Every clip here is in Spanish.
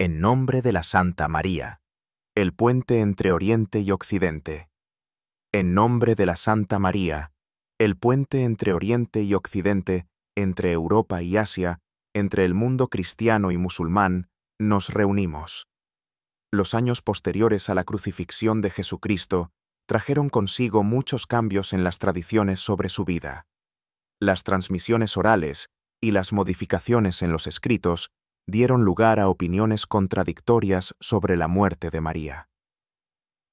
En nombre de la Santa María, el puente entre Oriente y Occidente. En nombre de la Santa María, el puente entre Oriente y Occidente, entre Europa y Asia, entre el mundo cristiano y musulmán, nos reunimos. Los años posteriores a la crucifixión de Jesucristo trajeron consigo muchos cambios en las tradiciones sobre su vida. Las transmisiones orales y las modificaciones en los escritos dieron lugar a opiniones contradictorias sobre la muerte de María.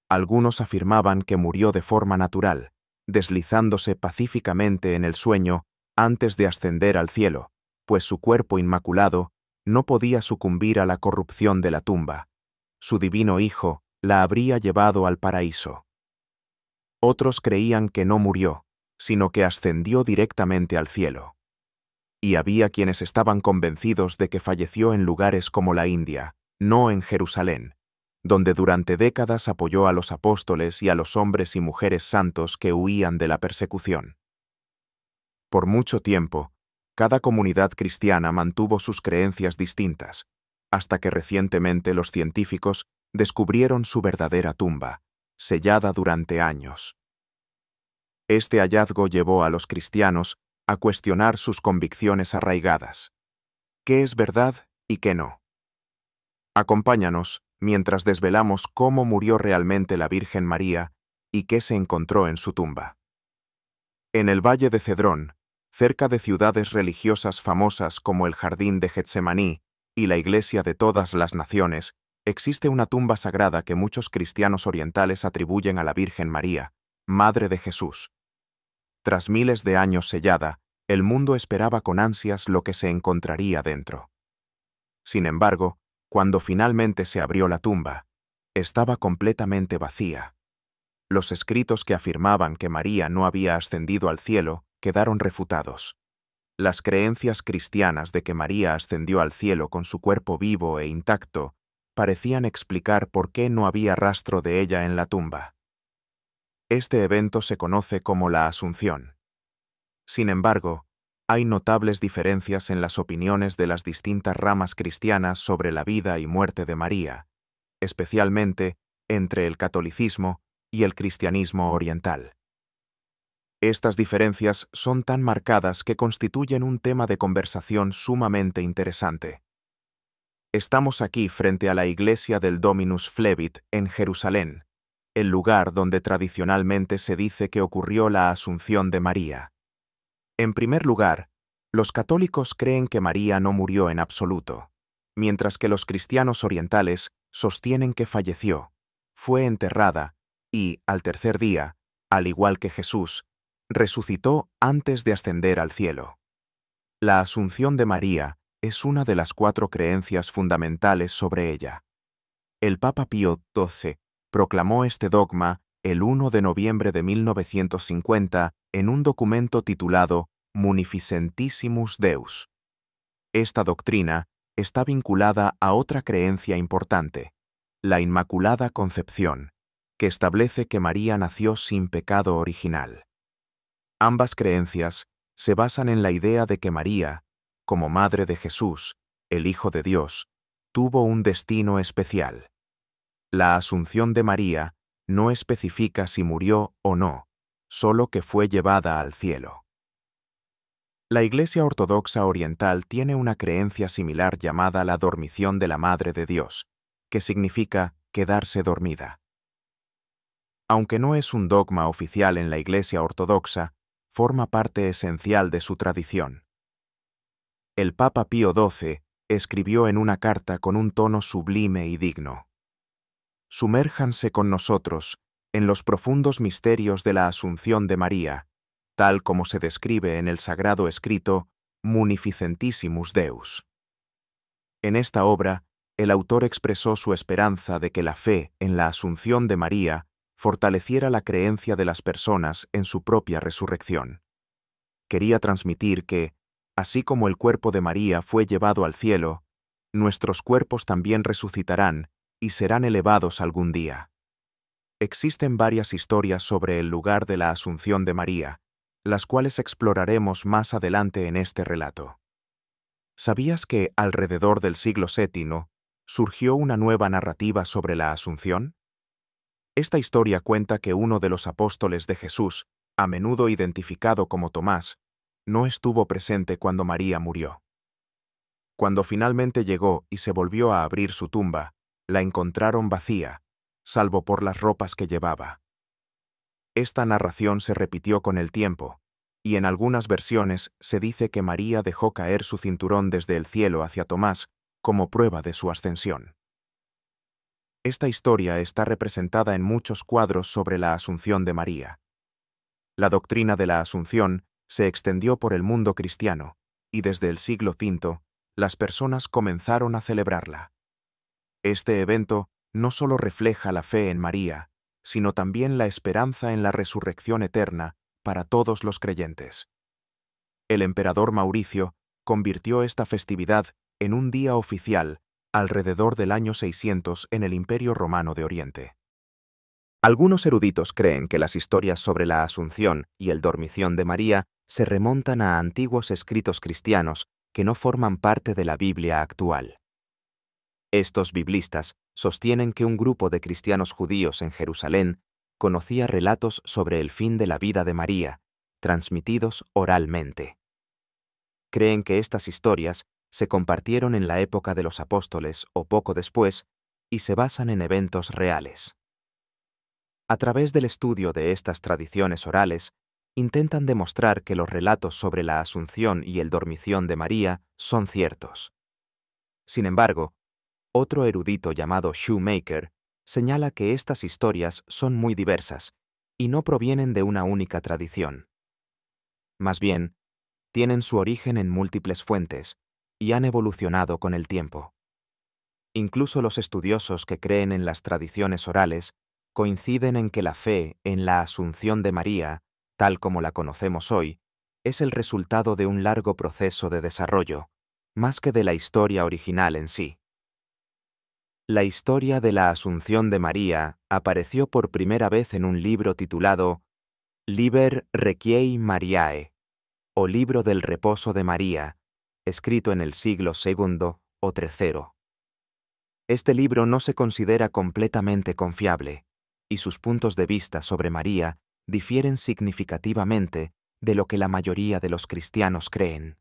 Algunos afirmaban que murió de forma natural, deslizándose pacíficamente en el sueño antes de ascender al cielo, pues su cuerpo inmaculado no podía sucumbir a la corrupción de la tumba. Su divino Hijo la habría llevado al paraíso. Otros creían que no murió, sino que ascendió directamente al cielo. Y había quienes estaban convencidos de que falleció en lugares como la India, no en Jerusalén, donde durante décadas apoyó a los apóstoles y a los hombres y mujeres santos que huían de la persecución. Por mucho tiempo, cada comunidad cristiana mantuvo sus creencias distintas, hasta que recientemente los científicos descubrieron su verdadera tumba, sellada durante años. Este hallazgo llevó a los cristianos a cuestionar sus convicciones arraigadas. ¿Qué es verdad y qué no? Acompáñanos mientras desvelamos cómo murió realmente la Virgen María y qué se encontró en su tumba. En el Valle de Cedrón, cerca de ciudades religiosas famosas como el Jardín de Getsemaní y la Iglesia de todas las naciones, existe una tumba sagrada que muchos cristianos orientales atribuyen a la Virgen María, Madre de Jesús. Tras miles de años sellada, el mundo esperaba con ansias lo que se encontraría dentro. Sin embargo, cuando finalmente se abrió la tumba, estaba completamente vacía. Los escritos que afirmaban que María no había ascendido al cielo quedaron refutados. Las creencias cristianas de que María ascendió al cielo con su cuerpo vivo e intacto parecían explicar por qué no había rastro de ella en la tumba. Este evento se conoce como la Asunción. Sin embargo, hay notables diferencias en las opiniones de las distintas ramas cristianas sobre la vida y muerte de María, especialmente entre el catolicismo y el cristianismo oriental. Estas diferencias son tan marcadas que constituyen un tema de conversación sumamente interesante. Estamos aquí frente a la iglesia del Dominus Flevit en Jerusalén, el lugar donde tradicionalmente se dice que ocurrió la Asunción de María. En primer lugar, los católicos creen que María no murió en absoluto, mientras que los cristianos orientales sostienen que falleció, fue enterrada y, al tercer día, al igual que Jesús, resucitó antes de ascender al cielo. La Asunción de María es una de las 4 creencias fundamentales sobre ella. El Papa Pío XII proclamó este dogma el 1 de noviembre de 1950 en un documento titulado Munificentissimus Deus. Esta doctrina está vinculada a otra creencia importante, la Inmaculada Concepción, que establece que María nació sin pecado original. Ambas creencias se basan en la idea de que María, como Madre de Jesús, el Hijo de Dios, tuvo un destino especial. La Asunción de María no especifica si murió o no, solo que fue llevada al cielo. La Iglesia Ortodoxa Oriental tiene una creencia similar llamada la dormición de la Madre de Dios, que significa quedarse dormida. Aunque no es un dogma oficial en la Iglesia Ortodoxa, forma parte esencial de su tradición. El Papa Pío XII escribió en una carta con un tono sublime y digno: «Sumérjanse con nosotros en los profundos misterios de la Asunción de María, tal como se describe en el sagrado escrito Munificentissimus Deus». En esta obra, el autor expresó su esperanza de que la fe en la Asunción de María fortaleciera la creencia de las personas en su propia resurrección. Quería transmitir que, así como el cuerpo de María fue llevado al cielo, nuestros cuerpos también resucitarán y serán elevados algún día. Existen varias historias sobre el lugar de la Asunción de María, las cuales exploraremos más adelante en este relato. ¿Sabías que alrededor del siglo VII ¿Surgió una nueva narrativa sobre la Asunción? Esta historia cuenta que uno de los apóstoles de Jesús, a menudo identificado como Tomás, no estuvo presente cuando María murió. Cuando finalmente llegó y se volvió a abrir su tumba, la encontraron vacía, salvo por las ropas que llevaba. Esta narración se repitió con el tiempo, y en algunas versiones se dice que María dejó caer su cinturón desde el cielo hacia Tomás como prueba de su ascensión. Esta historia está representada en muchos cuadros sobre la Asunción de María. La doctrina de la Asunción se extendió por el mundo cristiano, y desde el siglo V, las personas comenzaron a celebrarla. Este evento no solo refleja la fe en María, sino también la esperanza en la resurrección eterna para todos los creyentes. El emperador Mauricio convirtió esta festividad en un día oficial alrededor del año 600 en el Imperio Romano de Oriente. Algunos eruditos creen que las historias sobre la Asunción y el dormición de María se remontan a antiguos escritos cristianos que no forman parte de la Biblia actual. Estos biblistas sostienen que un grupo de cristianos judíos en Jerusalén conocía relatos sobre el fin de la vida de María, transmitidos oralmente. Creen que estas historias se compartieron en la época de los apóstoles o poco después y se basan en eventos reales. A través del estudio de estas tradiciones orales, intentan demostrar que los relatos sobre la Asunción y el dormición de María son ciertos. Sin embargo, otro erudito llamado Shoemaker señala que estas historias son muy diversas y no provienen de una única tradición. Más bien, tienen su origen en múltiples fuentes y han evolucionado con el tiempo. Incluso los estudiosos que creen en las tradiciones orales coinciden en que la fe en la Asunción de María, tal como la conocemos hoy, es el resultado de un largo proceso de desarrollo, más que de la historia original en sí. La historia de la Asunción de María apareció por primera vez en un libro titulado Liber Requiei Mariae, o Libro del Reposo de María, escrito en el siglo II o III. Este libro no se considera completamente confiable, y sus puntos de vista sobre María difieren significativamente de lo que la mayoría de los cristianos creen.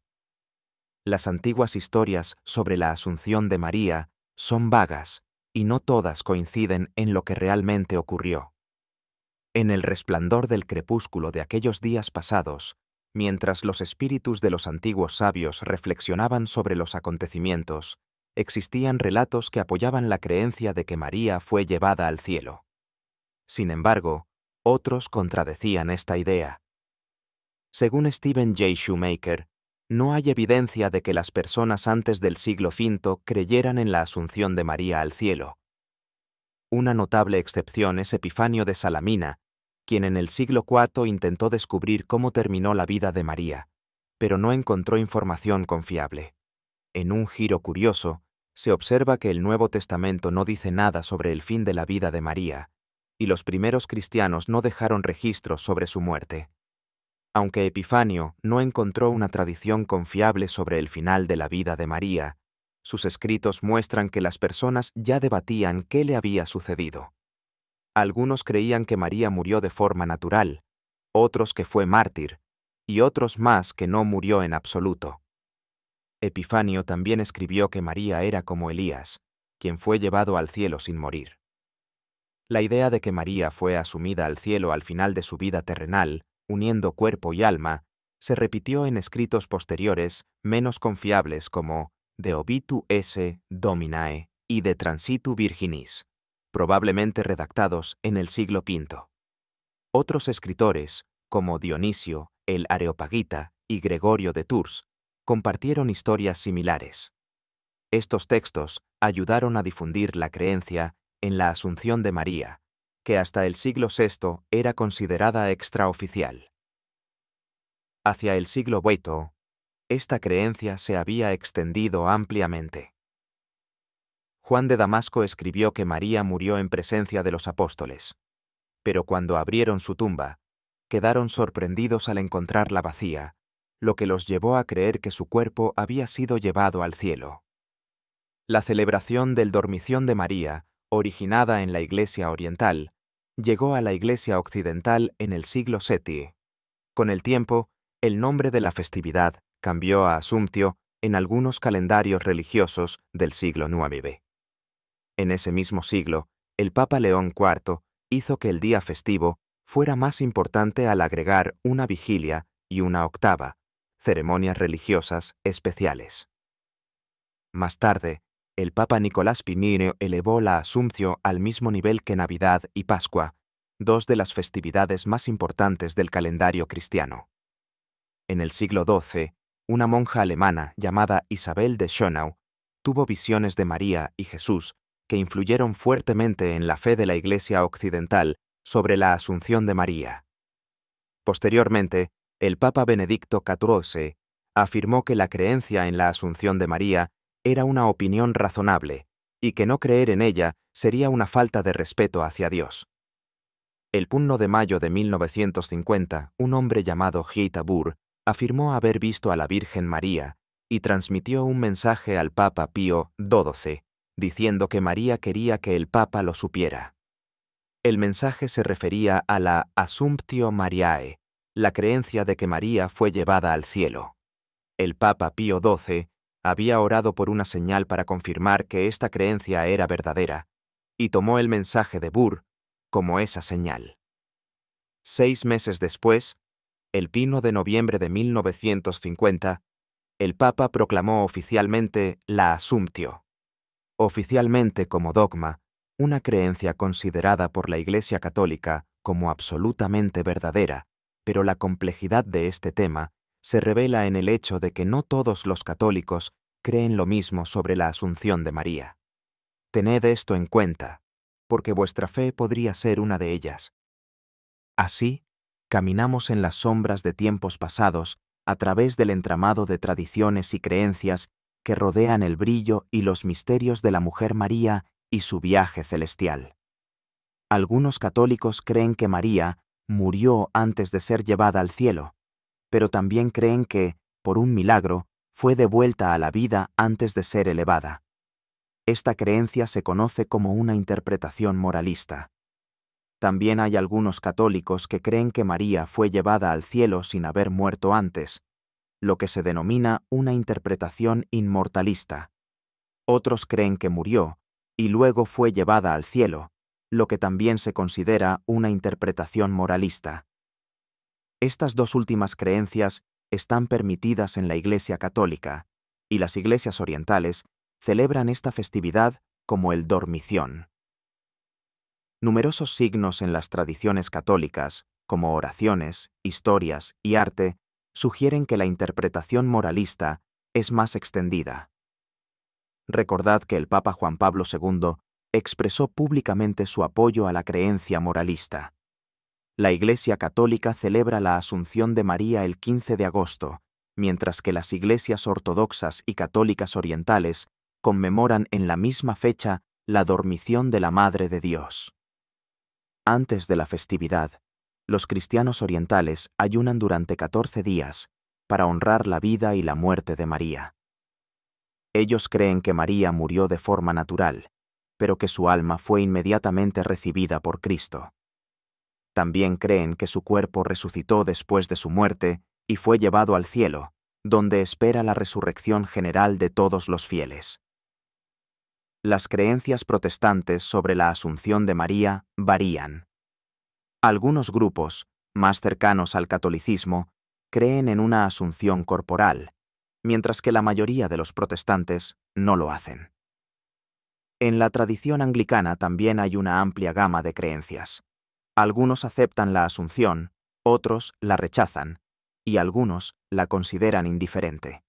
Las antiguas historias sobre la Asunción de María son vagas y no todas coinciden en lo que realmente ocurrió. En el resplandor del crepúsculo de aquellos días pasados, mientras los espíritus de los antiguos sabios reflexionaban sobre los acontecimientos, existían relatos que apoyaban la creencia de que María fue llevada al cielo. Sin embargo, otros contradecían esta idea. Según Stephen J. Shoemaker, no hay evidencia de que las personas antes del siglo V creyeran en la Asunción de María al cielo. Una notable excepción es Epifanio de Salamina, quien en el siglo IV intentó descubrir cómo terminó la vida de María, pero no encontró información confiable. En un giro curioso, se observa que el Nuevo Testamento no dice nada sobre el fin de la vida de María, y los primeros cristianos no dejaron registros sobre su muerte. Aunque Epifanio no encontró una tradición confiable sobre el final de la vida de María, sus escritos muestran que las personas ya debatían qué le había sucedido. Algunos creían que María murió de forma natural, otros que fue mártir, y otros más que no murió en absoluto. Epifanio también escribió que María era como Elías, quien fue llevado al cielo sin morir. La idea de que María fue asumida al cielo al final de su vida terrenal, uniendo cuerpo y alma, se repitió en escritos posteriores menos confiables como De Obitu esse Dominae y De Transitu Virginis, probablemente redactados en el siglo V. Otros escritores, como Dionisio, el Areopagita y Gregorio de Tours, compartieron historias similares. Estos textos ayudaron a difundir la creencia en la Asunción de María, que hasta el siglo VI era considerada extraoficial. Hacia el siglo VIII, esta creencia se había extendido ampliamente. Juan de Damasco escribió que María murió en presencia de los apóstoles, pero cuando abrieron su tumba, quedaron sorprendidos al encontrarla vacía, lo que los llevó a creer que su cuerpo había sido llevado al cielo. La celebración del Dormición de María, originada en la Iglesia Oriental, llegó a la Iglesia Occidental en el siglo VII. Con el tiempo, el nombre de la festividad cambió a Assumptio en algunos calendarios religiosos del siglo IX. En ese mismo siglo, el Papa León IV hizo que el día festivo fuera más importante al agregar una vigilia y una octava, ceremonias religiosas especiales. Más tarde, el Papa Nicolás I elevó la Assumptio al mismo nivel que Navidad y Pascua, dos de las festividades más importantes del calendario cristiano. En el siglo XII, una monja alemana llamada Isabel de Schönau tuvo visiones de María y Jesús que influyeron fuertemente en la fe de la Iglesia Occidental sobre la Asunción de María. Posteriormente, el Papa Benedicto XIV afirmó que la creencia en la Asunción de María era una opinión razonable y que no creer en ella sería una falta de respeto hacia Dios. El 1 de mayo de 1950, un hombre llamado Guy Tabur afirmó haber visto a la Virgen María y transmitió un mensaje al Papa Pío XII, diciendo que María quería que el Papa lo supiera. El mensaje se refería a la Assumptio Mariae, la creencia de que María fue llevada al cielo. El Papa Pío XII había orado por una señal para confirmar que esta creencia era verdadera, y tomó el mensaje de Bur como esa señal. 6 meses después, el 1 de noviembre de 1950, el Papa proclamó oficialmente la Assumptio. Oficialmente como dogma, una creencia considerada por la Iglesia Católica como absolutamente verdadera, pero la complejidad de este tema se revela en el hecho de que no todos los católicos creen lo mismo sobre la Asunción de María. Tened esto en cuenta, porque vuestra fe podría ser una de ellas. Así, caminamos en las sombras de tiempos pasados a través del entramado de tradiciones y creencias que rodean el brillo y los misterios de la Mujer María y su viaje celestial. Algunos católicos creen que María murió antes de ser llevada al cielo, pero también creen que, por un milagro, fue devuelta a la vida antes de ser elevada. Esta creencia se conoce como una interpretación moralista. También hay algunos católicos que creen que María fue llevada al cielo sin haber muerto antes, lo que se denomina una interpretación inmortalista. Otros creen que murió y luego fue llevada al cielo, lo que también se considera una interpretación moralista. Estas dos últimas creencias están permitidas en la Iglesia Católica, y las iglesias orientales celebran esta festividad como el Dormición. Numerosos signos en las tradiciones católicas, como oraciones, historias y arte, sugieren que la interpretación moralista es más extendida. Recordad que el Papa Juan Pablo II expresó públicamente su apoyo a la creencia moralista. La Iglesia Católica celebra la Asunción de María el 15 de agosto, mientras que las iglesias ortodoxas y católicas orientales conmemoran en la misma fecha la Dormición de la Madre de Dios. Antes de la festividad, los cristianos orientales ayunan durante 14 días para honrar la vida y la muerte de María. Ellos creen que María murió de forma natural, pero que su alma fue inmediatamente recibida por Cristo. También creen que su cuerpo resucitó después de su muerte y fue llevado al cielo, donde espera la resurrección general de todos los fieles. Las creencias protestantes sobre la Asunción de María varían. Algunos grupos, más cercanos al catolicismo, creen en una asunción corporal, mientras que la mayoría de los protestantes no lo hacen. En la tradición anglicana también hay una amplia gama de creencias. Algunos aceptan la Asunción, otros la rechazan, y algunos la consideran indiferente.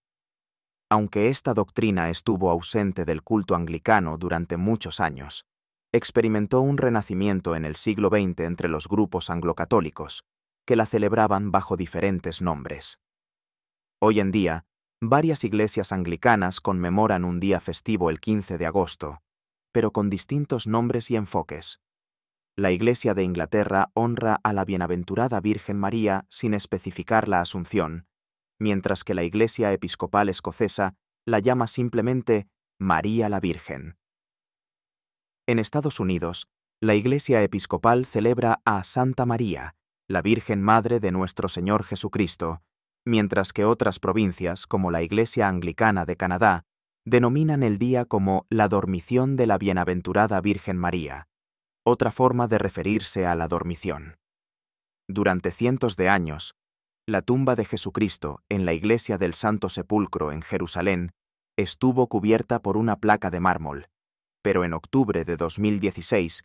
Aunque esta doctrina estuvo ausente del culto anglicano durante muchos años, experimentó un renacimiento en el siglo XX entre los grupos anglocatólicos, que la celebraban bajo diferentes nombres. Hoy en día, varias iglesias anglicanas conmemoran un día festivo el 15 de agosto, pero con distintos nombres y enfoques. La Iglesia de Inglaterra honra a la Bienaventurada Virgen María sin especificar la Asunción, mientras que la Iglesia Episcopal Escocesa la llama simplemente María la Virgen. En Estados Unidos, la Iglesia Episcopal celebra a Santa María, la Virgen Madre de nuestro Señor Jesucristo, mientras que otras provincias, como la Iglesia Anglicana de Canadá, denominan el día como la Dormición de la Bienaventurada Virgen María, otra forma de referirse a la dormición. Durante cientos de años, la tumba de Jesucristo en la Iglesia del Santo Sepulcro en Jerusalén estuvo cubierta por una placa de mármol, pero en octubre de 2016,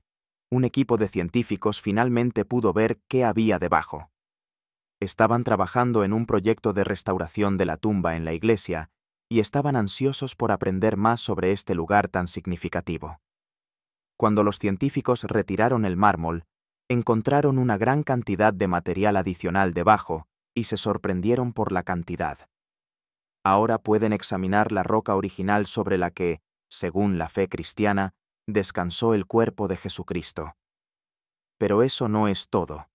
un equipo de científicos finalmente pudo ver qué había debajo. Estaban trabajando en un proyecto de restauración de la tumba en la iglesia y estaban ansiosos por aprender más sobre este lugar tan significativo. Cuando los científicos retiraron el mármol, encontraron una gran cantidad de material adicional debajo y se sorprendieron por la cantidad. Ahora pueden examinar la roca original sobre la que, según la fe cristiana, descansó el cuerpo de Jesucristo. Pero eso no es todo.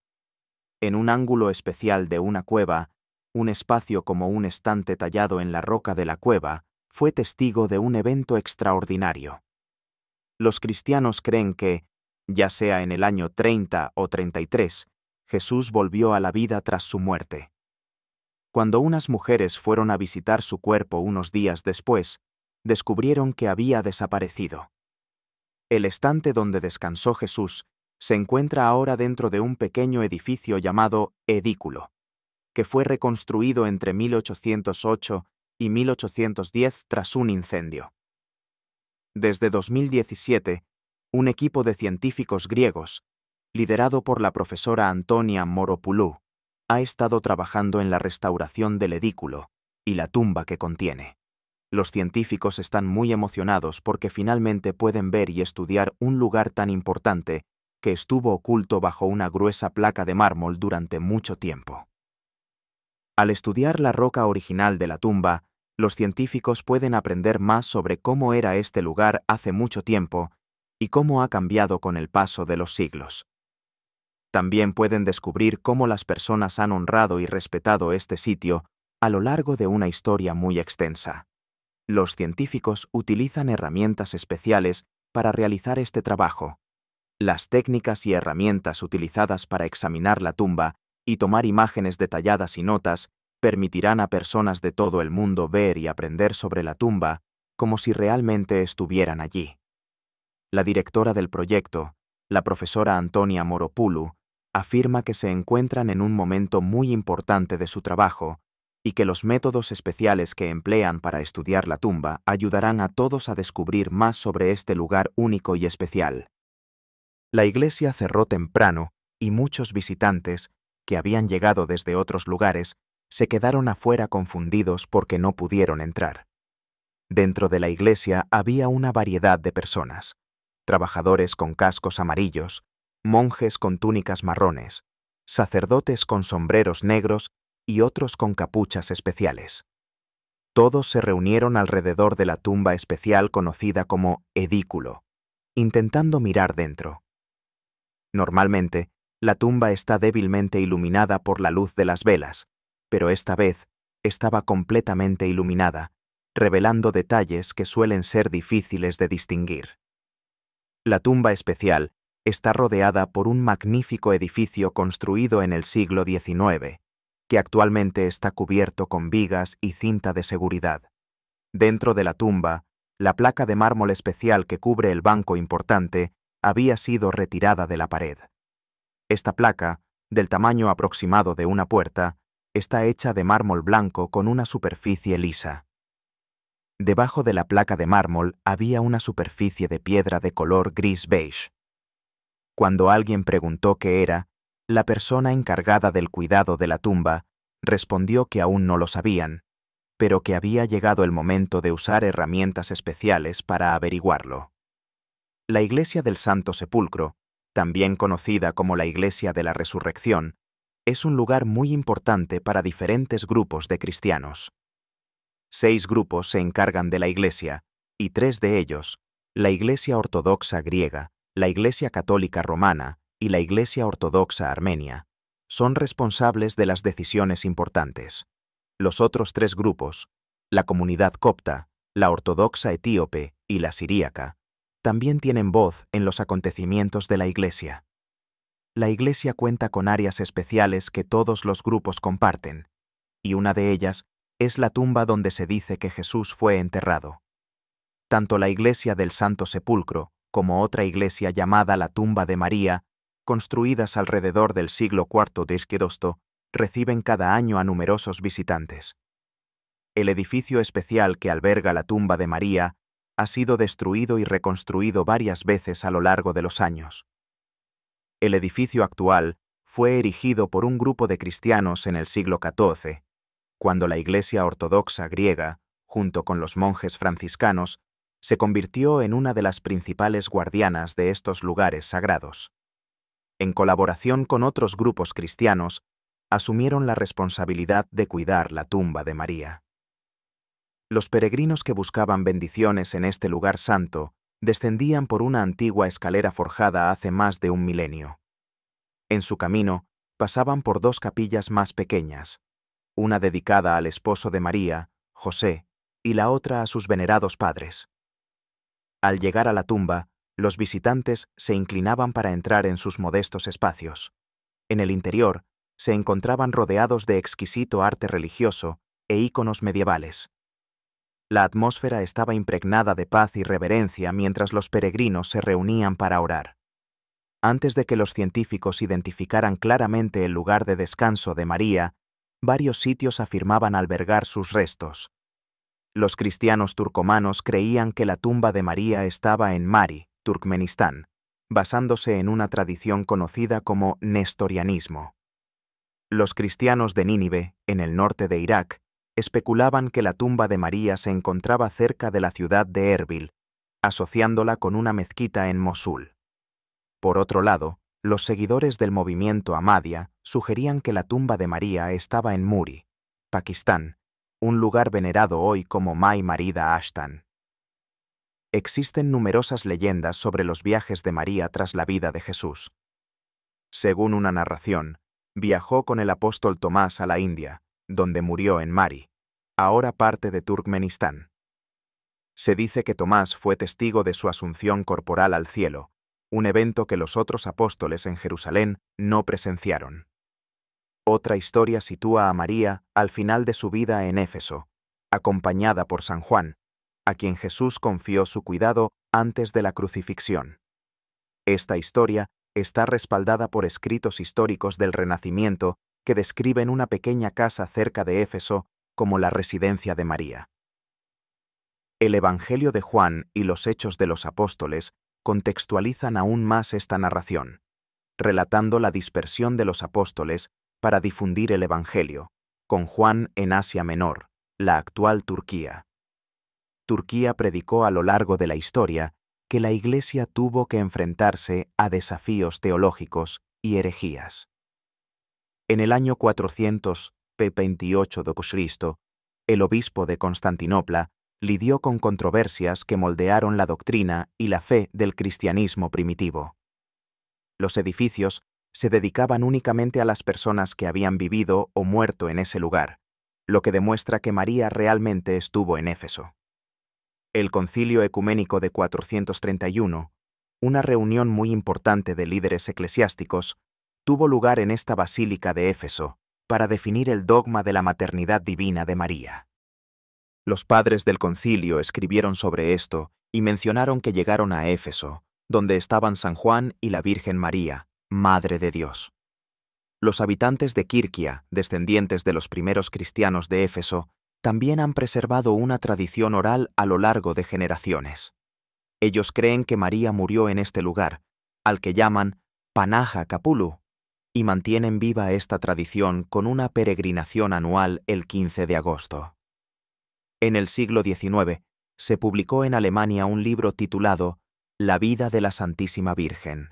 En un ángulo especial de una cueva, un espacio como un estante tallado en la roca de la cueva, fue testigo de un evento extraordinario. Los cristianos creen que, ya sea en el año 30 o 33, Jesús volvió a la vida tras su muerte. Cuando unas mujeres fueron a visitar su cuerpo unos días después, descubrieron que había desaparecido. El estante donde descansó Jesús se encuentra ahora dentro de un pequeño edificio llamado edículo, que fue reconstruido entre 1808 y 1810 tras un incendio. Desde 2017, un equipo de científicos griegos, liderado por la profesora Antonia Moropoulou, ha estado trabajando en la restauración del edículo y la tumba que contiene. Los científicos están muy emocionados porque finalmente pueden ver y estudiar un lugar tan importante que estuvo oculto bajo una gruesa placa de mármol durante mucho tiempo. Al estudiar la roca original de la tumba, los científicos pueden aprender más sobre cómo era este lugar hace mucho tiempo y cómo ha cambiado con el paso de los siglos. También pueden descubrir cómo las personas han honrado y respetado este sitio a lo largo de una historia muy extensa. Los científicos utilizan herramientas especiales para realizar este trabajo. Las técnicas y herramientas utilizadas para examinar la tumba y tomar imágenes detalladas y notas permitirán a personas de todo el mundo ver y aprender sobre la tumba como si realmente estuvieran allí. La directora del proyecto, la profesora Antonia Moropoulou, afirma que se encuentran en un momento muy importante de su trabajo y que los métodos especiales que emplean para estudiar la tumba ayudarán a todos a descubrir más sobre este lugar único y especial. La iglesia cerró temprano y muchos visitantes, que habían llegado desde otros lugares, se quedaron afuera confundidos porque no pudieron entrar. Dentro de la iglesia había una variedad de personas: trabajadores con cascos amarillos, monjes con túnicas marrones, sacerdotes con sombreros negros y otros con capuchas especiales. Todos se reunieron alrededor de la tumba especial conocida como edículo, intentando mirar dentro. Normalmente, la tumba está débilmente iluminada por la luz de las velas, pero esta vez estaba completamente iluminada, revelando detalles que suelen ser difíciles de distinguir. La tumba especial está rodeada por un magnífico edificio construido en el siglo XIX, que actualmente está cubierto con vigas y cinta de seguridad. Dentro de la tumba, la placa de mármol especial que cubre el banco importante había sido retirada de la pared. Esta placa, del tamaño aproximado de una puerta, está hecha de mármol blanco con una superficie lisa. Debajo de la placa de mármol había una superficie de piedra de color gris-beige. Cuando alguien preguntó qué era, la persona encargada del cuidado de la tumba respondió que aún no lo sabían, pero que había llegado el momento de usar herramientas especiales para averiguarlo. La Iglesia del Santo Sepulcro, también conocida como la Iglesia de la Resurrección, es un lugar muy importante para diferentes grupos de cristianos. 6 grupos se encargan de la Iglesia, y 3 de ellos, la Iglesia Ortodoxa griega, la Iglesia Católica Romana y la Iglesia Ortodoxa Armenia, son responsables de las decisiones importantes. Los otros 3 grupos, la comunidad copta, la ortodoxa etíope y la siríaca, también tienen voz en los acontecimientos de la Iglesia. La Iglesia cuenta con áreas especiales que todos los grupos comparten, y una de ellas es la tumba donde se dice que Jesús fue enterrado. Tanto la Iglesia del Santo Sepulcro como otra iglesia llamada la Tumba de María, construidas alrededor del siglo IV d.C., reciben cada año a numerosos visitantes. El edificio especial que alberga la Tumba de María ha sido destruido y reconstruido varias veces a lo largo de los años. El edificio actual fue erigido por un grupo de cristianos en el siglo XIV, cuando la Iglesia Ortodoxa griega, junto con los monjes franciscanos, se convirtió en una de las principales guardianas de estos lugares sagrados. En colaboración con otros grupos cristianos, asumieron la responsabilidad de cuidar la tumba de María. Los peregrinos que buscaban bendiciones en este lugar santo descendían por una antigua escalera forjada hace más de un milenio. En su camino, pasaban por dos capillas más pequeñas, una dedicada al esposo de María, José, y la otra a sus venerados padres. Al llegar a la tumba, los visitantes se inclinaban para entrar en sus modestos espacios. En el interior, se encontraban rodeados de exquisito arte religioso e íconos medievales. La atmósfera estaba impregnada de paz y reverencia mientras los peregrinos se reunían para orar. Antes de que los científicos identificaran claramente el lugar de descanso de María, varios sitios afirmaban albergar sus restos. Los cristianos turcomanos creían que la tumba de María estaba en Mari, Turkmenistán, basándose en una tradición conocida como nestorianismo. Los cristianos de Nínive, en el norte de Irak, especulaban que la tumba de María se encontraba cerca de la ciudad de Erbil, asociándola con una mezquita en Mosul. Por otro lado, los seguidores del movimiento Ahmadía sugerían que la tumba de María estaba en Muri, Pakistán, un lugar venerado hoy como Mai Marida Ashtan. Existen numerosas leyendas sobre los viajes de María tras la vida de Jesús. Según una narración, viajó con el apóstol Tomás a la India, donde murió en Mari, ahora parte de Turkmenistán. Se dice que Tomás fue testigo de su asunción corporal al cielo, un evento que los otros apóstoles en Jerusalén no presenciaron. Otra historia sitúa a María al final de su vida en Éfeso, acompañada por San Juan, a quien Jesús confió su cuidado antes de la crucifixión. Esta historia está respaldada por escritos históricos del Renacimiento que describen una pequeña casa cerca de Éfeso como la residencia de María. El Evangelio de Juan y los Hechos de los Apóstoles contextualizan aún más esta narración, relatando la dispersión de los apóstoles para difundir el Evangelio, con Juan en Asia Menor, la actual Turquía. Turquía predicó a lo largo de la historia que la Iglesia tuvo que enfrentarse a desafíos teológicos y herejías. En el año 428 d.C., el obispo de Constantinopla lidió con controversias que moldearon la doctrina y la fe del cristianismo primitivo. Los edificios se dedicaban únicamente a las personas que habían vivido o muerto en ese lugar, lo que demuestra que María realmente estuvo en Éfeso. El Concilio Ecuménico de 431, una reunión muy importante de líderes eclesiásticos, tuvo lugar en esta basílica de Éfeso para definir el dogma de la maternidad divina de María. Los padres del concilio escribieron sobre esto y mencionaron que llegaron a Éfeso, donde estaban San Juan y la Virgen María, Madre de Dios. Los habitantes de Kirkia, descendientes de los primeros cristianos de Éfeso, también han preservado una tradición oral a lo largo de generaciones. Ellos creen que María murió en este lugar, al que llaman Panaja Kapulu, y mantienen viva esta tradición con una peregrinación anual el 15 de agosto. En el siglo XIX, se publicó en Alemania un libro titulado La vida de la Santísima Virgen.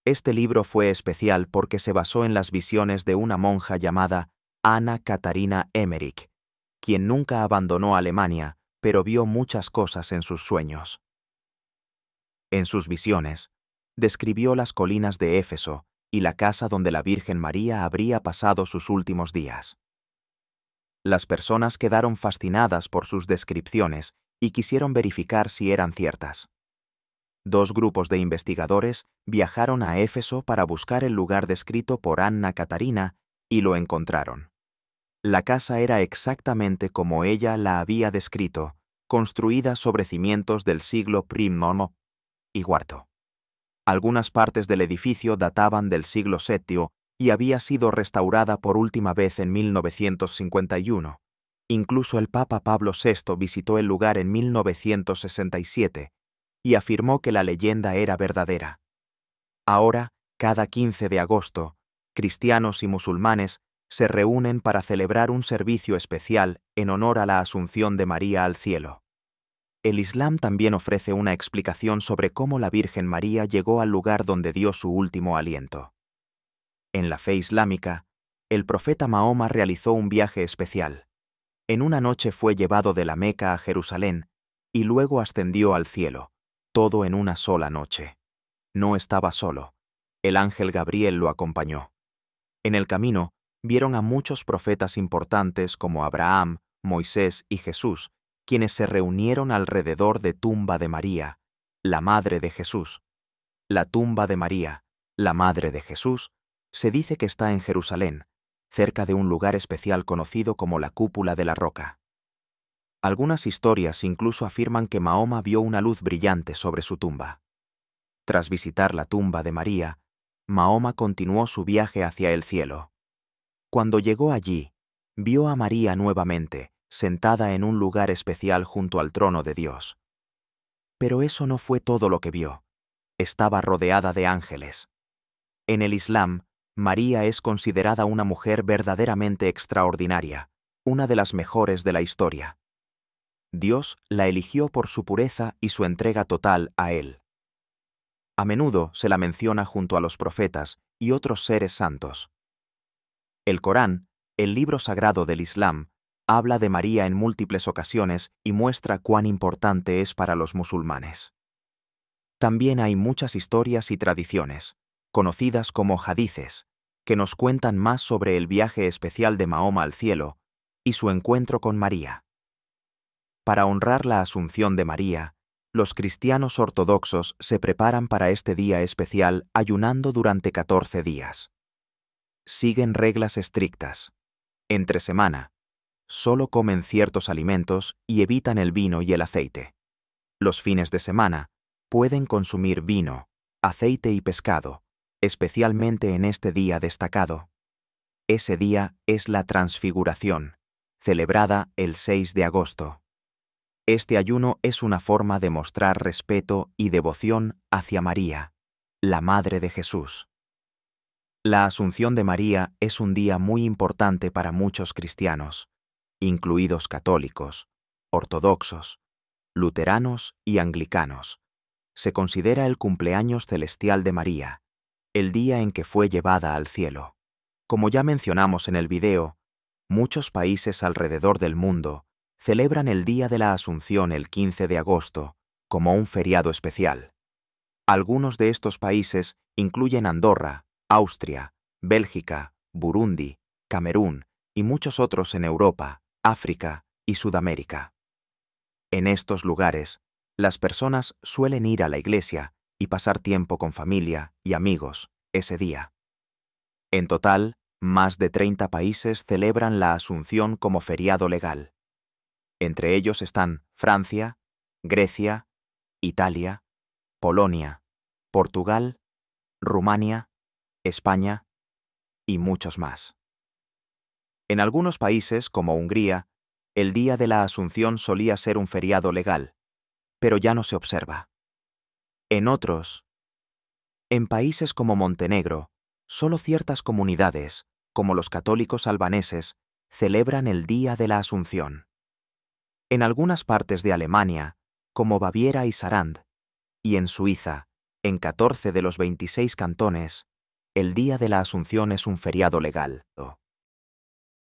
Este libro fue especial porque se basó en las visiones de una monja llamada Anna Katharina Emmerich, quien nunca abandonó Alemania, pero vio muchas cosas en sus sueños. En sus visiones, describió las colinas de Éfeso y la casa donde la Virgen María habría pasado sus últimos días. Las personas quedaron fascinadas por sus descripciones y quisieron verificar si eran ciertas. 2 grupos de investigadores viajaron a Éfeso para buscar el lugar descrito por Anna Catarina y lo encontraron. La casa era exactamente como ella la había descrito, construida sobre cimientos del siglo I y IV. Algunas partes del edificio databan del siglo VII y había sido restaurada por última vez en 1951. Incluso el Papa Pablo VI visitó el lugar en 1967 y afirmó que la leyenda era verdadera. Ahora, cada 15 de agosto, cristianos y musulmanes se reúnen para celebrar un servicio especial en honor a la Asunción de María al cielo. El Islam también ofrece una explicación sobre cómo la Virgen María llegó al lugar donde dio su último aliento. En la fe islámica, el profeta Mahoma realizó un viaje especial. En una noche fue llevado de la Meca a Jerusalén y luego ascendió al cielo, todo en una sola noche. No estaba solo. El ángel Gabriel lo acompañó. En el camino, vieron a muchos profetas importantes como Abraham, Moisés y Jesús, quienes se reunieron alrededor de tumba de María, la madre de Jesús. La tumba de María, la madre de Jesús, se dice que está en Jerusalén, cerca de un lugar especial conocido como la Cúpula de la Roca. Algunas historias incluso afirman que Mahoma vio una luz brillante sobre su tumba. Tras visitar la tumba de María, Mahoma continuó su viaje hacia el cielo. Cuando llegó allí, vio a María nuevamente, sentada en un lugar especial junto al trono de Dios. Pero eso no fue todo lo que vio. Estaba rodeada de ángeles. En el Islam, María es considerada una mujer verdaderamente extraordinaria, una de las mejores de la historia. Dios la eligió por su pureza y su entrega total a Él. A menudo se la menciona junto a los profetas y otros seres santos. El Corán, el libro sagrado del Islam, habla de María en múltiples ocasiones y muestra cuán importante es para los musulmanes. También hay muchas historias y tradiciones, conocidas como hadices, que nos cuentan más sobre el viaje especial de Mahoma al cielo y su encuentro con María. Para honrar la Asunción de María, los cristianos ortodoxos se preparan para este día especial ayunando durante 14 días. Siguen reglas estrictas. Entre semana, solo comen ciertos alimentos y evitan el vino y el aceite. Los fines de semana, pueden consumir vino, aceite y pescado, especialmente en este día destacado. Ese día es la Transfiguración, celebrada el 6 de agosto. Este ayuno es una forma de mostrar respeto y devoción hacia María, la Madre de Jesús. La Asunción de María es un día muy importante para muchos cristianos, incluidos católicos, ortodoxos, luteranos y anglicanos. Se considera el cumpleaños celestial de María, el día en que fue llevada al cielo. Como ya mencionamos en el video, muchos países alrededor del mundo celebran el Día de la Asunción el 15 de agosto como un feriado especial. Algunos de estos países incluyen Andorra, Austria, Bélgica, Burundi, Camerún y muchos otros en Europa, África y Sudamérica. En estos lugares, las personas suelen ir a la iglesia y pasar tiempo con familia y amigos ese día. En total, más de 30 países celebran la Asunción como feriado legal. Entre ellos están Francia, Grecia, Italia, Polonia, Portugal, Rumania, España y muchos más. En algunos países, como Hungría, el Día de la Asunción solía ser un feriado legal, pero ya no se observa. En otros, en países como Montenegro, solo ciertas comunidades, como los católicos albaneses, celebran el Día de la Asunción. En algunas partes de Alemania, como Baviera y Saarland, y en Suiza, en 14 de los 26 cantones, el Día de la Asunción es un feriado legal.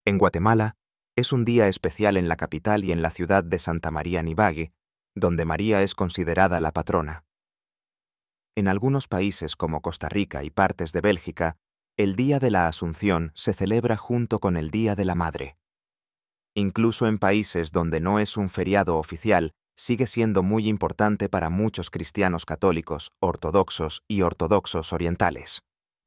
En Guatemala, es un día especial en la capital y en la ciudad de Santa María Nibague, donde María es considerada la patrona. En algunos países como Costa Rica y partes de Bélgica, el Día de la Asunción se celebra junto con el Día de la Madre. Incluso en países donde no es un feriado oficial, sigue siendo muy importante para muchos cristianos católicos, ortodoxos y ortodoxos orientales.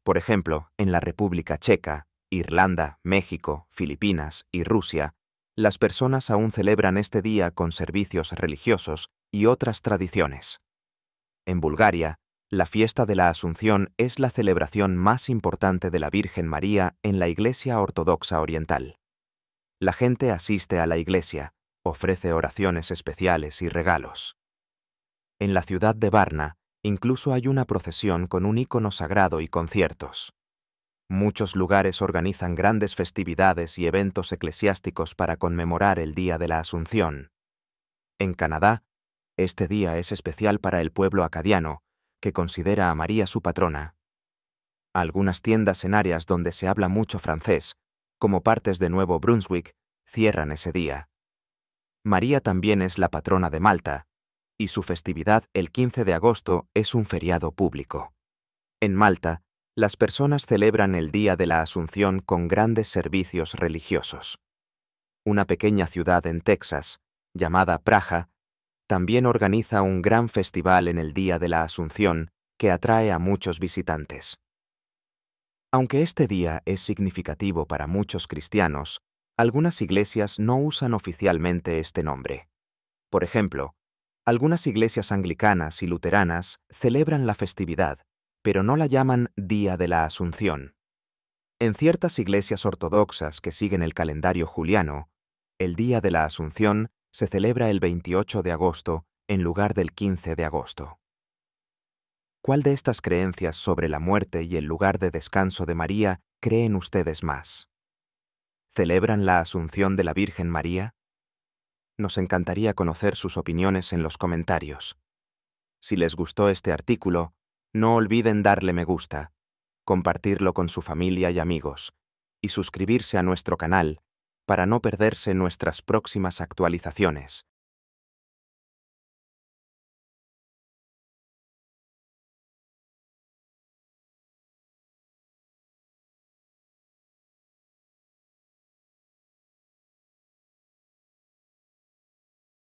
Por ejemplo, en la República Checa, Irlanda, México, Filipinas y Rusia, las personas aún celebran este día con servicios religiosos y otras tradiciones. En Bulgaria, la fiesta de la Asunción es la celebración más importante de la Virgen María en la Iglesia Ortodoxa Oriental. La gente asiste a la iglesia, ofrece oraciones especiales y regalos. En la ciudad de Varna, incluso hay una procesión con un ícono sagrado y conciertos. Muchos lugares organizan grandes festividades y eventos eclesiásticos para conmemorar el Día de la Asunción. En Canadá, este día es especial para el pueblo acadiano, que considera a María su patrona. Algunas tiendas en áreas donde se habla mucho francés, como partes de Nuevo Brunswick, cierran ese día. María también es la patrona de Malta, y su festividad el 15 de agosto es un feriado público. En Malta, las personas celebran el Día de la Asunción con grandes servicios religiosos. Una pequeña ciudad en Texas, llamada Praja, también organiza un gran festival en el Día de la Asunción que atrae a muchos visitantes. Aunque este día es significativo para muchos cristianos, algunas iglesias no usan oficialmente este nombre. Por ejemplo, algunas iglesias anglicanas y luteranas celebran la festividad, pero no la llaman Día de la Asunción. En ciertas iglesias ortodoxas que siguen el calendario juliano, el Día de la Asunción se celebra el 28 de agosto en lugar del 15 de agosto. ¿Cuál de estas creencias sobre la muerte y el lugar de descanso de María creen ustedes más? ¿Celebran la Asunción de la Virgen María? Nos encantaría conocer sus opiniones en los comentarios. Si les gustó este artículo, no olviden darle me gusta, compartirlo con su familia y amigos, y suscribirse a nuestro canal para no perderse nuestras próximas actualizaciones.